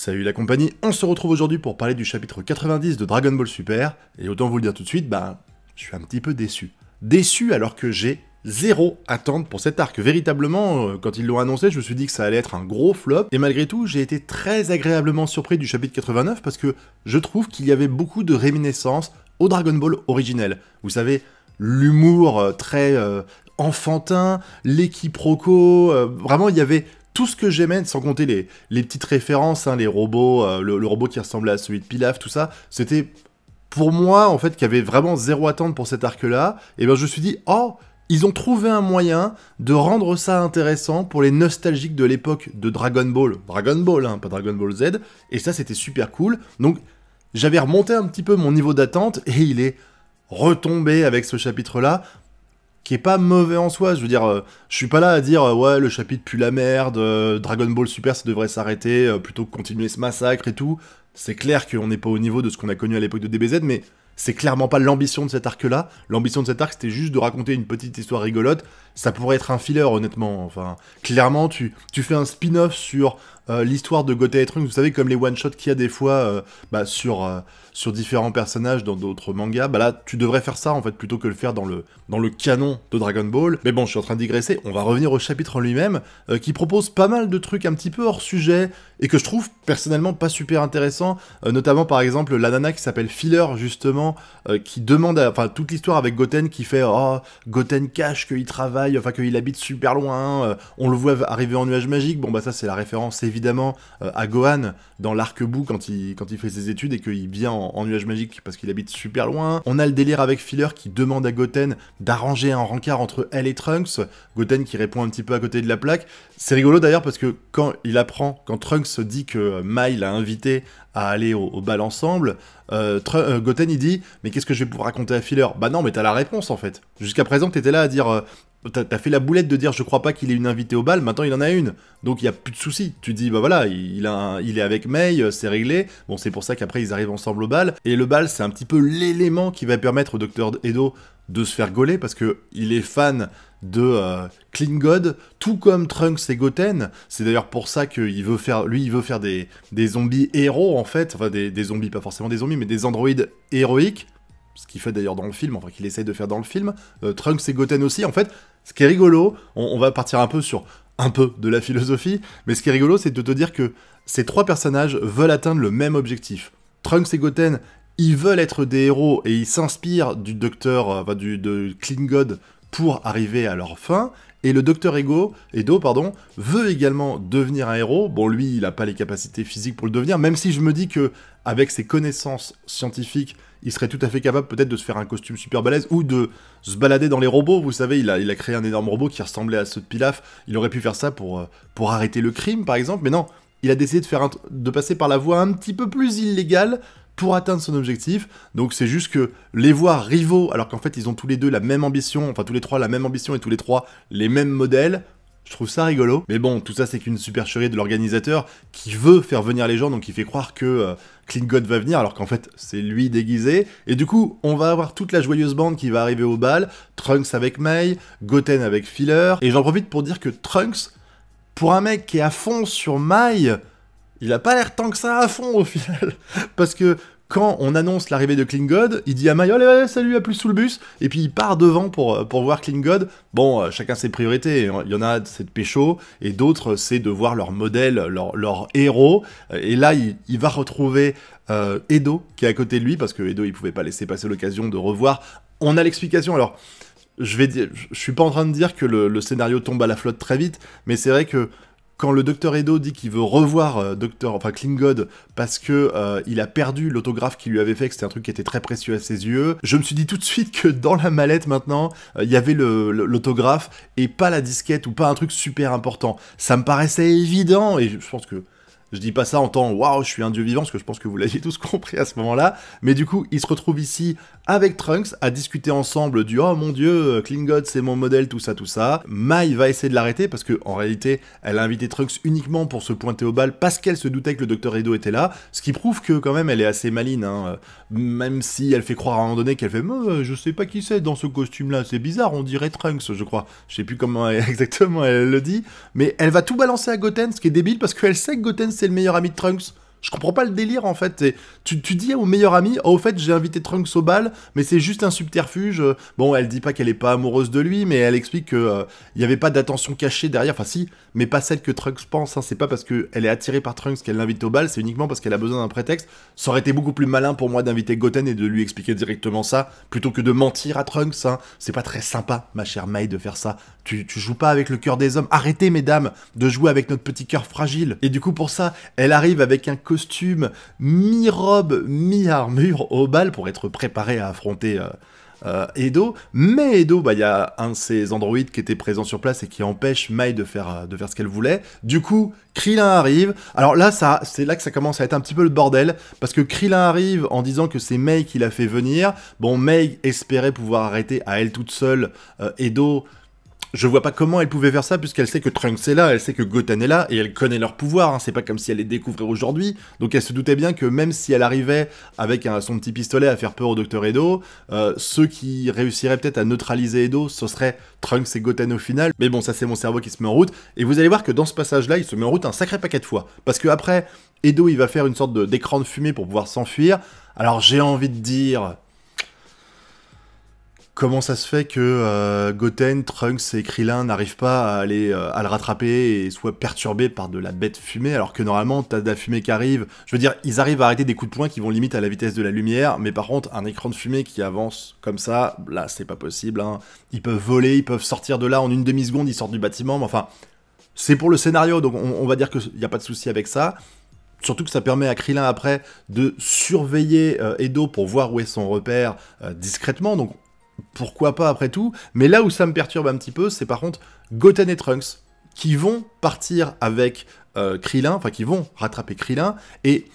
Salut la compagnie, on se retrouve aujourd'hui pour parler du chapitre 90 de Dragon Ball Super, et autant vous le dire tout de suite, je suis un petit peu déçu. Déçu alors que j'ai zéro attente pour cet arc. Véritablement, quand ils l'ont annoncé, je me suis dit que ça allait être un gros flop, et malgré tout, j'ai été très agréablement surpris du chapitre 89 parce que je trouve qu'il y avait beaucoup de réminiscences au Dragon Ball originel. Vous savez, l'humour très enfantin, les quiproquos, vraiment il y avait tout ce que j'aimais, sans compter les petites références, les robots, le robot qui ressemblait à celui de Pilaf, tout ça, c'était pour moi, en fait, qui avait vraiment zéro attente pour cet arc-là, et ben je me suis dit, oh, ils ont trouvé un moyen de rendre ça intéressant pour les nostalgiques de l'époque de Dragon Ball, pas Dragon Ball Z, et ça c'était super cool, donc j'avais remonté un petit peu mon niveau d'attente, et il est retombé avec ce chapitre-là, qui est pas mauvais en soi, je veux dire, je suis pas là à dire ouais, le chapitre pue la merde, Dragon Ball Super ça devrait s'arrêter, plutôt que continuer ce massacre et tout. C'est clair qu'on n'est pas au niveau de ce qu'on a connu à l'époque de DBZ, mais c'est clairement pas l'ambition de cet arc-là. L'ambition de cet arc, c'était juste de raconter une petite histoire rigolote. Ça pourrait être un filler, honnêtement. Enfin, clairement, tu fais un spin-off sur l'histoire de Goten et Trunks. Vous savez, comme les one-shots qu'il y a des fois sur différents personnages dans d'autres mangas. Bah là, tu devrais faire ça, en fait, plutôt que le faire dans le canon de Dragon Ball. Mais bon, je suis en train de digresser. On va revenir au chapitre en lui-même, qui propose pas mal de trucs un petit peu hors sujet, et que je trouve, personnellement, pas super intéressant. Notamment, par exemple, la nana qui s'appelle Filler, justement, qui demande, enfin, toute l'histoire avec Goten qui fait « Oh, Goten cache qu'il travaille, enfin, qu'il habite super loin, on le voit arriver en nuage magique. » Bon, bah ça, c'est la référence, évidemment, à Gohan, dans l'arc-bout, quand il fait ses études, et qu'il vient en nuage magique parce qu'il habite super loin. On a le délire avec Filler qui demande à Goten d'arranger un rencard entre elle et Trunks. Goten qui répond un petit peu à côté de la plaque. C'est rigolo, d'ailleurs, parce que quand Trunks se dit que Mai l'a invité à aller au bal ensemble, Goten il dit « Mais qu'est-ce que je vais pouvoir raconter à Filler ?» Bah non, mais t'as la réponse en fait. Jusqu'à présent t'étais là à dire t'as fait la boulette de dire « Je crois pas qu'il ait une invitée au bal », maintenant il en a une. Donc il y a plus de soucis. Tu dis « Bah voilà, il est avec Mai, c'est réglé. » Bon, c'est pour ça qu'après ils arrivent ensemble au bal. Et le bal, c'est un petit peu l'élément qui va permettre au Dr Edo de se faire gauler, parce que il est fan de Clean God, tout comme Trunks et Goten. C'est d'ailleurs pour ça qu'il veut faire, des zombies héros, en fait. Enfin, des zombies, pas forcément des zombies, mais des androïdes héroïques. Ce qu'il fait d'ailleurs dans le film, enfin qu'il essaye de faire dans le film. Trunks et Goten aussi, en fait. Ce qui est rigolo, on va partir un peu sur un peu de la philosophie, mais ce qui est rigolo, c'est de te dire que ces trois personnages veulent atteindre le même objectif. Trunks et Goten, ils veulent être des héros, et ils s'inspirent du de Clean God pour arriver à leur fin, et le Dr Edo, veut également devenir un héros. Bon, lui, il n'a pas les capacités physiques pour le devenir, même si je me dis que avec ses connaissances scientifiques, il serait tout à fait capable peut-être de se faire un costume super balèze, ou de se balader dans les robots. Vous savez, il a créé un énorme robot qui ressemblait à ceux de Pilaf. Il aurait pu faire ça pour arrêter le crime, par exemple, mais non, il a décidé de passer par la voie un petit peu plus illégale pour atteindre son objectif. Donc c'est juste que les voir rivaux, alors qu'en fait ils ont tous les deux la même ambition, enfin tous les trois la même ambition et tous les trois les mêmes modèles, je trouve ça rigolo. Mais bon, tout ça c'est qu'une supercherie de l'organisateur qui veut faire venir les gens, donc il fait croire que Clean God va venir, alors qu'en fait c'est lui déguisé. Et du coup, on va avoir toute la joyeuse bande qui va arriver au bal, Trunks avec Mai, Goten avec Filler, et j'en profite pour dire que Trunks, pour un mec qui est à fond sur Mai, il a pas l'air tant que ça à fond au final, parce que quand on annonce l'arrivée de Clean God, il dit à Mai « Allez, salut, à plus sous le bus », et puis il part devant pour voir Clean God. Bon, chacun ses priorités, il y en a, c'est de pécho, et d'autres, c'est de voir leur modèle, leur héros, et là, il va retrouver Edo, qui est à côté de lui, parce que Edo, il pouvait pas laisser passer l'occasion de revoir. On a l'explication, alors, je suis pas en train de dire que le scénario tombe à la flotte très vite, mais c'est vrai que quand le Dr Edo dit qu'il veut revoir Clean God parce que il a perdu l'autographe qu'il lui avait fait, que c'était un truc qui était très précieux à ses yeux, je me suis dit tout de suite que dans la mallette maintenant, il y avait l'autographe et pas la disquette ou pas un truc super important. Ça me paraissait évident, et je pense que je dis pas ça en tant « Waouh, je suis un dieu vivant », parce que je pense que vous l'aviez tous compris à ce moment-là. Mais du coup, ils se retrouvent ici avec Trunks à discuter ensemble du « Oh mon dieu, Clean God, c'est mon modèle, tout ça, tout ça ». Mai va essayer de l'arrêter parce que en réalité, elle a invité Trunks uniquement pour se pointer au bal parce qu'elle se doutait que le Dr Edo était là. Ce qui prouve que quand même, elle est assez maligne, hein. Même si elle fait croire à un moment donné qu'elle fait « Je sais pas qui c'est dans ce costume-là, c'est bizarre, on dirait Trunks, je crois ». Je sais plus comment exactement elle le dit, mais elle va tout balancer à Goten, ce qui est débile parce qu'elle sait que Goten c'est le meilleur ami de Trunks. Je comprends pas le délire en fait. Tu dis au meilleur ami, oh, au fait j'ai invité Trunks au bal, mais c'est juste un subterfuge. Bon, elle dit pas qu'elle est pas amoureuse de lui, mais elle explique que il y avait pas d'attention cachée derrière. Enfin si, mais pas celle que Trunks pense. Hein. C'est pas parce qu'elle est attirée par Trunks qu'elle l'invite au bal, c'est uniquement parce qu'elle a besoin d'un prétexte. Ça aurait été beaucoup plus malin pour moi d'inviter Goten et de lui expliquer directement ça, plutôt que de mentir à Trunks. Hein. C'est pas très sympa, ma chère Mai, de faire ça. Tu joues pas avec le cœur des hommes. Arrêtez, mesdames, de jouer avec notre petit cœur fragile. Et du coup, pour ça, elle arrive avec un costume mi-robe, mi-armure au bal pour être préparée à affronter Edo. Mais Edo, il y a un de ses androïdes qui était présent sur place et qui empêche Mai de faire ce qu'elle voulait. Du coup, Krillin arrive. Alors là, c'est là que ça commence à être un petit peu le bordel, parce que Krillin arrive en disant que c'est Mai qui l'a fait venir. Bon, Mai espérait pouvoir arrêter à elle toute seule Edo. Je vois pas comment elle pouvait faire ça, puisqu'elle sait que Trunks est là, elle sait que Goten est là, et elle connaît leur pouvoir, hein. C'est pas comme si elle les découvrait aujourd'hui, donc elle se doutait bien que même si elle arrivait avec son petit pistolet à faire peur au Dr Edo, ceux qui réussiraient peut-être à neutraliser Edo, ce serait Trunks et Goten au final. Mais bon, ça c'est mon cerveau qui se met en route, et vous allez voir que dans ce passage-là, il se met en route un sacré paquet de fois, parce que après, Edo il va faire une sorte d'écran de fumée pour pouvoir s'enfuir. Alors j'ai envie de dire... Comment ça se fait que Goten, Trunks et Krillin n'arrivent pas à aller à le rattraper et soient perturbés par de la bête fumée, alors que normalement t'as de la fumée qui arrive. Je veux dire, ils arrivent à arrêter des coups de poing qui vont limite à la vitesse de la lumière, mais par contre, un écran de fumée qui avance comme ça, là c'est pas possible. Hein. Ils peuvent voler, ils peuvent sortir de là en une demi-seconde, ils sortent du bâtiment, mais enfin, c'est pour le scénario, donc on va dire qu'il n'y a pas de souci avec ça. Surtout que ça permet à Krillin après de surveiller Edo pour voir où est son repère discrètement, donc pourquoi pas après tout, mais là où ça me perturbe un petit peu, c'est par contre Goten et Trunks, qui vont partir avec Krillin, enfin qui vont rattraper Krillin, et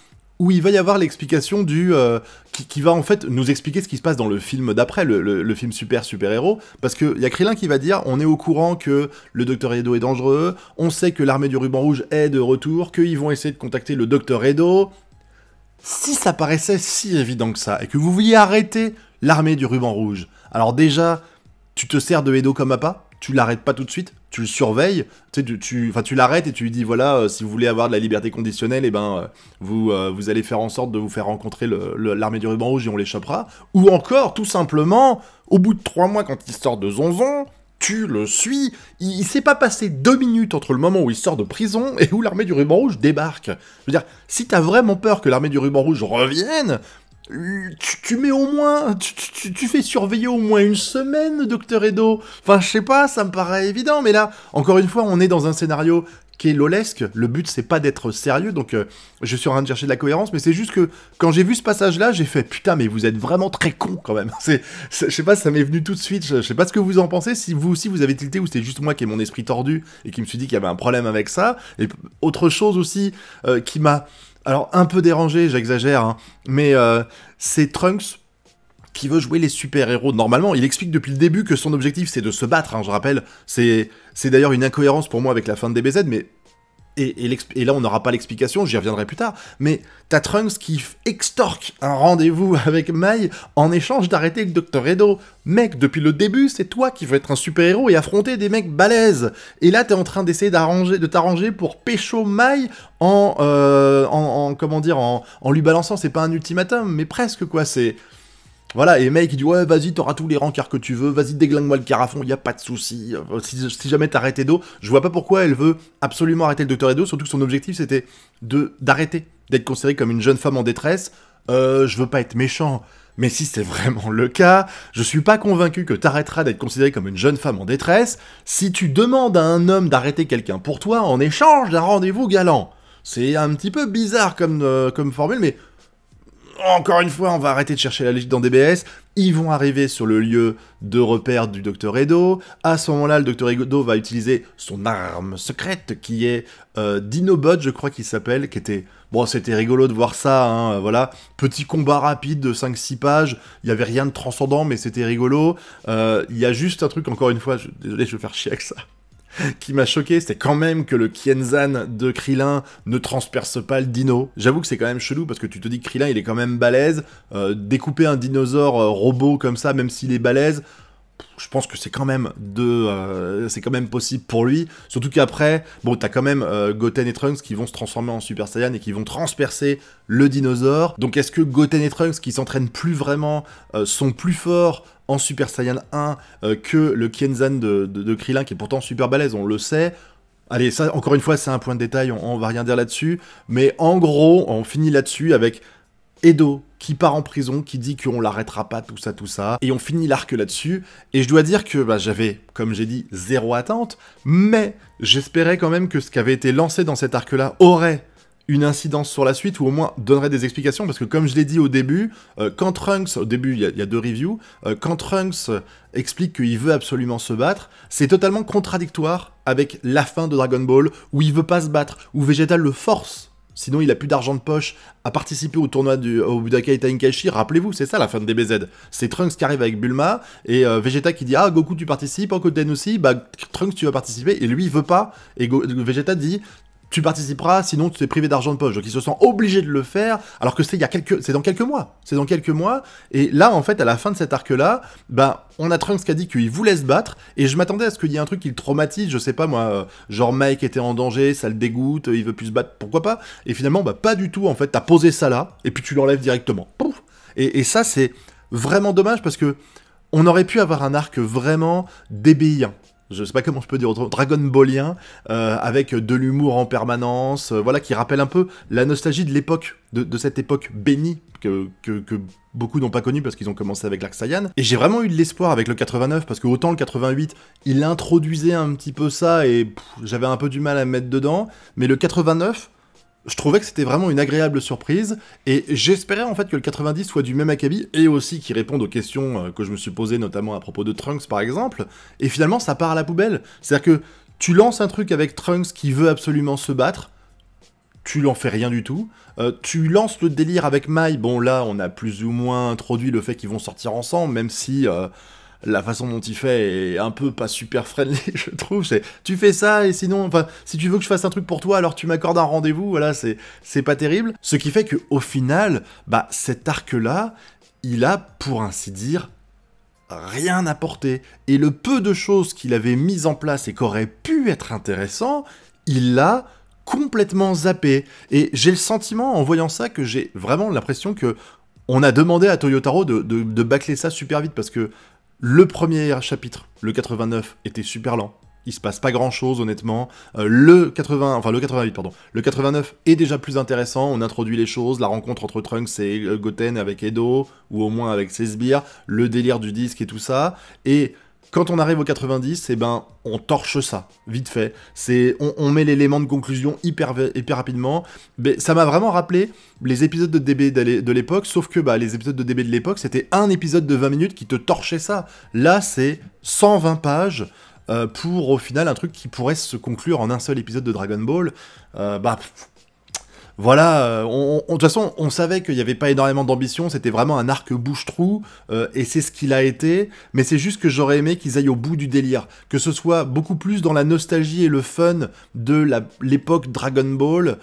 où il va y avoir l'explication qui va en fait nous expliquer ce qui se passe dans le film d'après, le film super-héros, parce qu'il y a Krillin qui va dire, on est au courant que le Dr Edo est dangereux, on sait que l'armée du ruban rouge est de retour, qu'ils vont essayer de contacter le Dr Edo. Si ça paraissait si évident que ça, et que vous vouliez arrêter l'armée du ruban rouge, alors déjà, tu te sers de Edo comme appât, tu l'arrêtes pas tout de suite, tu le surveilles, tu l'arrêtes et tu lui dis, voilà, si vous voulez avoir de la liberté conditionnelle, eh ben, vous allez faire en sorte de vous faire rencontrer l'armée du ruban rouge et on les chopera. Ou encore, tout simplement, au bout de 3 mois, quand il sort de Zonzon, tu le suis, il s'est pas passé 2 minutes entre le moment où il sort de prison et où l'armée du ruban rouge débarque. Je veux dire, si t'as vraiment peur que l'armée du ruban rouge revienne... Tu mets au moins... Tu fais surveiller au moins 1 semaine, Dr Edo. Enfin, je sais pas, ça me paraît évident, mais là, encore une fois, on est dans un scénario qui est lolesque. Le but, c'est pas d'être sérieux, donc je suis en train de chercher de la cohérence, mais c'est juste que, quand j'ai vu ce passage-là, j'ai fait, putain, mais vous êtes vraiment très con quand même. Je sais pas, ça m'est venu tout de suite, je sais pas ce que vous en pensez, si vous aussi vous avez tilté, ou c'est juste moi qui ai mon esprit tordu, et qui me suis dit qu'il y avait un problème avec ça. Et autre chose aussi, qui m'a... Alors, un peu dérangé, j'exagère, hein, mais c'est Trunks qui veut jouer les super-héros. Normalement, il explique depuis le début que son objectif, c'est de se battre, hein, je rappelle. C'est d'ailleurs une incohérence pour moi avec la fin de DBZ, mais... Et là, on n'aura pas l'explication, j'y reviendrai plus tard, mais t'as Trunks qui extorque un rendez-vous avec Mai en échange d'arrêter le Dr Edo. Mec, depuis le début, c'est toi qui veux être un super-héros et affronter des mecs balèzes. Et là, t'es en train d'essayer de t'arranger pour pécho Mai comment dire, en lui balançant, c'est pas un ultimatum, mais presque, quoi, c'est... Voilà, et Mai qui dit, ouais, vas-y, t'auras tous les rencarts que tu veux, vas-y, déglingue-moi le carafon, y a pas de souci. Si jamais t'arrêtes Edo, je vois pas pourquoi elle veut absolument arrêter le Dr Edo, surtout que son objectif c'était d'arrêter d'être considérée comme une jeune femme en détresse. Je veux pas être méchant, mais si c'est vraiment le cas, je suis pas convaincu que t'arrêteras d'être considérée comme une jeune femme en détresse si tu demandes à un homme d'arrêter quelqu'un pour toi en échange d'un rendez-vous galant. C'est un petit peu bizarre comme formule, mais... Encore une fois, on va arrêter de chercher la logique dans DBS. Ils vont arriver sur le lieu de repère du Dr Edo. À ce moment-là, le Dr Edo va utiliser son arme secrète qui est Dinobot, je crois qu'il s'appelle, qui était... Bon, c'était rigolo de voir ça, hein, voilà. Petit combat rapide de 5-6 pages. Il n'y avait rien de transcendant, mais c'était rigolo. Il y a juste un truc, encore une fois, désolé, je vais faire chier avec ça, qui m'a choqué, c'est quand même que le Kienzan de Krillin ne transperce pas le dino. J'avoue que c'est quand même chelou, parce que tu te dis que Krillin, il est quand même balèze. Découper un dinosaure robot comme ça, même s'il est balèze, je pense que c'est quand même possible pour lui. Surtout qu'après, bon, t'as quand même Goten et Trunks qui vont se transformer en Super Saiyan et qui vont transpercer le dinosaure. Donc est-ce que Goten et Trunks, qui s'entraînent plus vraiment, sont plus forts en Super Saiyan 1 que le Kienzan de Krillin, qui est pourtant super balèze, on le sait. Allez, ça, encore une fois, c'est un point de détail, on va rien dire là-dessus. Mais en gros, on finit là-dessus avec Edo qui part en prison, qui dit qu'on l'arrêtera pas, tout ça, et on finit l'arc là-dessus, et je dois dire que j'avais, comme j'ai dit, zéro attente, mais j'espérais quand même que ce qui avait été lancé dans cet arc-là aurait une incidence sur la suite, ou au moins donnerait des explications, parce que comme je l'ai dit au début, quand Trunks, au début il y a 2 reviews, quand Trunks explique qu'il veut absolument se battre, c'est totalement contradictoire avec la fin de Dragon Ball, où il veut pas se battre, où Vegeta le force. Sinon, il a plus d'argent de poche à participer au tournoi au Budokai Tenkaichi. Rappelez-vous, c'est ça la fin de DBZ. C'est Trunks qui arrive avec Bulma, et Vegeta qui dit « Ah, Goku, tu participes, Goten aussi, Trunks, tu vas participer. » Et lui, il veut pas. Et Vegeta dit « Tu participeras, sinon tu t'es privé d'argent de poche. » Donc il se sent obligé de le faire, alors que c'est dans quelques mois. C'est dans quelques mois. Et là, en fait, à la fin de cet arc-là, on a Trunks qui a dit qu'il voulait se battre, et je m'attendais à ce qu'il y ait un truc qui le traumatise, je sais pas moi, genre Mike était en danger, ça le dégoûte, il veut plus se battre, pourquoi pas. Et finalement, pas du tout, en fait, t'as posé ça là, et puis tu l'enlèves directement. Pouf. Et ça, c'est vraiment dommage, parce que on aurait pu avoir un arc vraiment débéien. Je sais pas comment je peux dire autrement, Dragon Ballien, avec de l'humour en permanence, voilà, qui rappelle un peu la nostalgie de l'époque, de cette époque bénie, que beaucoup n'ont pas connue parce qu'ils ont commencé avec l'Arc Saiyan. Et j'ai vraiment eu de l'espoir avec le 89, parce que autant le 88, il introduisait un petit peu ça, et j'avais un peu du mal à me mettre dedans, mais le 89... je trouvais que c'était vraiment une agréable surprise, et j'espérais en fait que le 90 soit du même acabit, et aussi qu'il réponde aux questions que je me suis posées, notamment à propos de Trunks par exemple, et finalement ça part à la poubelle. C'est-à-dire que tu lances un truc avec Trunks qui veut absolument se battre, tu n'en fais rien du tout, tu lances le délire avec Mai, bon là on a plus ou moins introduit le fait qu'ils vont sortir ensemble, même si... la façon dont il fait est un peu pas super friendly, je trouve. Tu fais ça, et sinon, enfin, si tu veux que je fasse un truc pour toi, alors tu m'accordes un rendez-vous, voilà, c'est pas terrible. Ce qui fait qu'au final, cet arc-là, il a, pour ainsi dire, rien apporté. Et le peu de choses qu'il avait mises en place et qu'aurait pu être intéressant, il l'a complètement zappé. Et j'ai le sentiment, en voyant ça, que j'ai vraiment l'impression que on a demandé à Toyotaro de bâcler ça super vite, parce que le premier chapitre, le 89, était super lent. Il se passe pas grand chose, honnêtement. Le 89 est déjà plus intéressant. On introduit les choses, la rencontre entre Trunks et Goten avec Edo, ou au moins avec ses sbires, le délire du disque et tout ça. Et quand on arrive au 90, on torche ça, vite fait. On met l'élément de conclusion hyper rapidement. Mais ça m'a vraiment rappelé les épisodes de DB de l'époque, sauf que les épisodes de DB de l'époque, c'était un épisode de 20 minutes qui te torchait ça. Là, c'est 120 pages pour, au final, un truc qui pourrait se conclure en un seul épisode de Dragon Ball. Voilà, de toute façon, on savait qu'il n'y avait pas énormément d'ambition, c'était vraiment un arc bouche-trou, et c'est ce qu'il a été, mais c'est juste que j'aurais aimé qu'ils aillent au bout du délire, que ce soit beaucoup plus dans la nostalgie et le fun de l'époque Dragon Ball,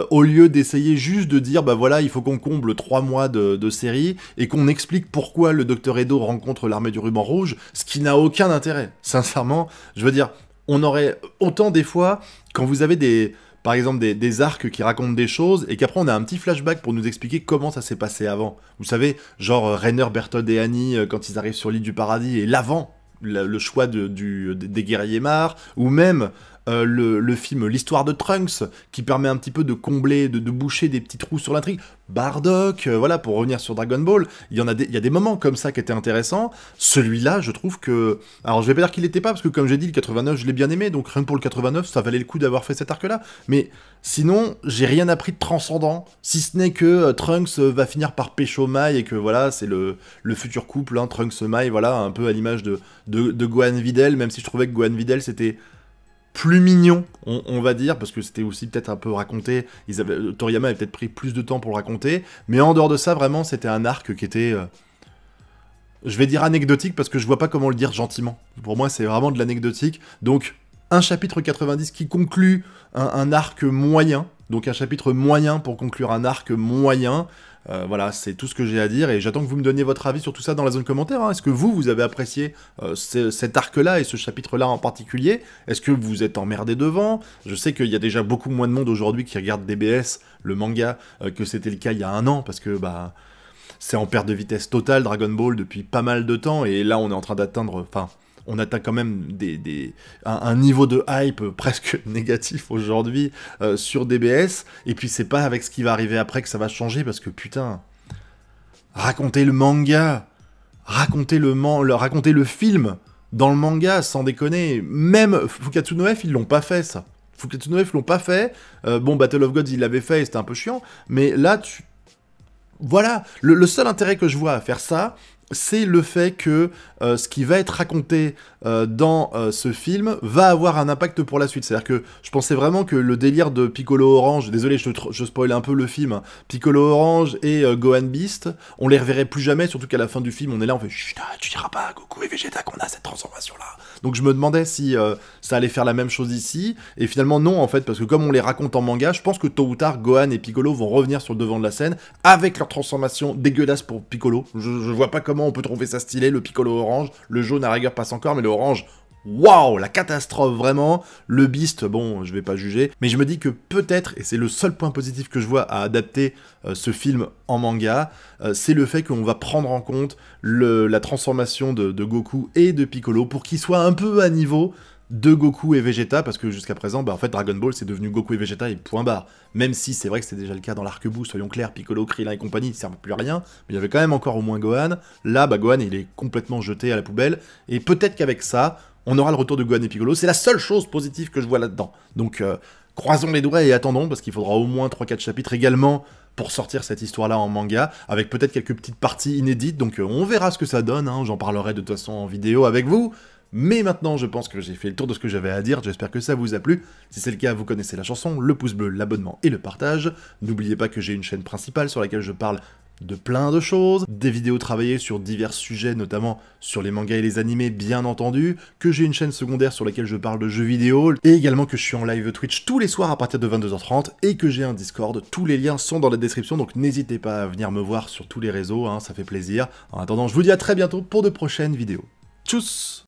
au lieu d'essayer juste de dire, voilà, il faut qu'on comble 3 mois de série, et qu'on explique pourquoi le Dr Edo rencontre l'armée du ruban rouge, ce qui n'a aucun intérêt, sincèrement. Je veux dire, on aurait autant des fois, quand vous avez par exemple des arcs qui racontent des choses, et qu'après on a un petit flashback pour nous expliquer comment ça s'est passé avant. Vous savez, genre Rainer, Bertholdt et Annie quand ils arrivent sur l'île du paradis, et l'avant, le choix des guerriers mares, ou même le film L'histoire de Trunks, qui permet un petit peu de combler, de boucher des petits trous sur l'intrigue. Bardock, voilà, pour revenir sur Dragon Ball, il y a des moments comme ça qui étaient intéressants. Celui-là, je trouve que... Alors, je vais pas dire qu'il l'était pas, parce que comme j'ai dit, le 89, je l'ai bien aimé, donc rien que pour le 89, ça valait le coup d'avoir fait cet arc-là. Mais sinon, j'ai rien appris de transcendant, si ce n'est que Trunks va finir par pécho Mai, et que voilà, c'est le futur couple, hein, Trunks-Mai, voilà, un peu à l'image de Gohan Videl, même si je trouvais que Gohan Videl, c'était plus mignon, on va dire, parce que c'était aussi peut-être un peu raconté, Toriyama avait peut-être pris plus de temps pour le raconter, mais en dehors de ça, vraiment, c'était un arc qui était, je vais dire anecdotique, parce que je vois pas comment le dire gentiment. Pour moi, c'est vraiment de l'anecdotique, donc un chapitre 90 qui conclut un arc moyen, Donc un chapitre moyen pour conclure un arc moyen. Voilà, c'est tout ce que j'ai à dire, et j'attends que vous me donniez votre avis sur tout ça dans la zone commentaire. Hein. Est-ce que vous avez apprécié cet arc-là et ce chapitre-là en particulier? Est-ce que vous êtes emmerdé devant? Je sais qu'il y a déjà beaucoup moins de monde aujourd'hui qui regarde DBS, le manga, que c'était le cas il y a un an, parce que bah c'est en perte de vitesse totale Dragon Ball depuis pas mal de temps, et là on est en train d'atteindre... Enfin, on atteint quand même un niveau de hype presque négatif aujourd'hui sur DBS, et puis c'est pas avec ce qui va arriver après que ça va changer, parce que putain, raconter le manga, raconter le film dans le manga, sans déconner, même Fukatsu no F, ils l'ont pas fait ça. Fukatsu no F l'ont pas fait, bon, Battle of Gods, ils l'avaient fait, et c'était un peu chiant, mais là, voilà, le seul intérêt que je vois à faire ça, c'est le fait que ce qui va être raconté dans ce film va avoir un impact pour la suite. C'est-à-dire que je pensais vraiment que le délire de Piccolo Orange, désolé, je spoil un peu le film, hein, Piccolo Orange et Gohan Beast, on les reverrait plus jamais, surtout qu'à la fin du film, on est là, on fait « Chut, tu diras pas à Goku et Vegeta qu'on a cette transformation-là ». Donc je me demandais si ça allait faire la même chose ici, et finalement non, en fait, parce que comme on les raconte en manga, je pense que tôt ou tard, Gohan et Piccolo vont revenir sur le devant de la scène, avec leur transformation dégueulasse pour Piccolo. Je vois pas comment on peut trouver ça stylé, le Piccolo orange, le jaune à rigueur passe encore, mais le orange, waouh, la catastrophe vraiment. Le Beast, bon, je vais pas juger, mais je me dis que peut-être, et c'est le seul point positif que je vois à adapter ce film en manga, c'est le fait qu'on va prendre en compte la transformation de Goku et de Piccolo pour qu'ils soient un peu à niveau de Goku et Vegeta, parce que jusqu'à présent, bah, en fait, Dragon Ball, c'est devenu Goku et Vegeta et point barre. Même si c'est vrai que c'était déjà le cas dans l'arc-bout, soyons clairs, Piccolo, Krillin et compagnie, ils servent plus à rien, mais il y avait quand même encore au moins Gohan. Là, bah, Gohan, il est complètement jeté à la poubelle, et peut-être qu'avec ça, on aura le retour de Gohan et Piccolo. C'est la seule chose positive que je vois là-dedans. Donc, croisons les doigts et attendons, parce qu'il faudra au moins 3-4 chapitres également pour sortir cette histoire-là en manga, avec peut-être quelques petites parties inédites, donc on verra ce que ça donne, hein. J'en parlerai de toute façon en vidéo avec vous. Mais maintenant, je pense que j'ai fait le tour de ce que j'avais à dire, j'espère que ça vous a plu. Si c'est le cas, vous connaissez la chanson, le pouce bleu, l'abonnement et le partage. N'oubliez pas que j'ai une chaîne principale sur laquelle je parle de plein de choses, des vidéos travaillées sur divers sujets, notamment sur les mangas et les animés, bien entendu, que j'ai une chaîne secondaire sur laquelle je parle de jeux vidéo, et également que je suis en live Twitch tous les soirs à partir de 22h30, et que j'ai un Discord. Tous les liens sont dans la description, donc n'hésitez pas à venir me voir sur tous les réseaux, hein, ça fait plaisir. En attendant, je vous dis à très bientôt pour de prochaines vidéos. Tchuss!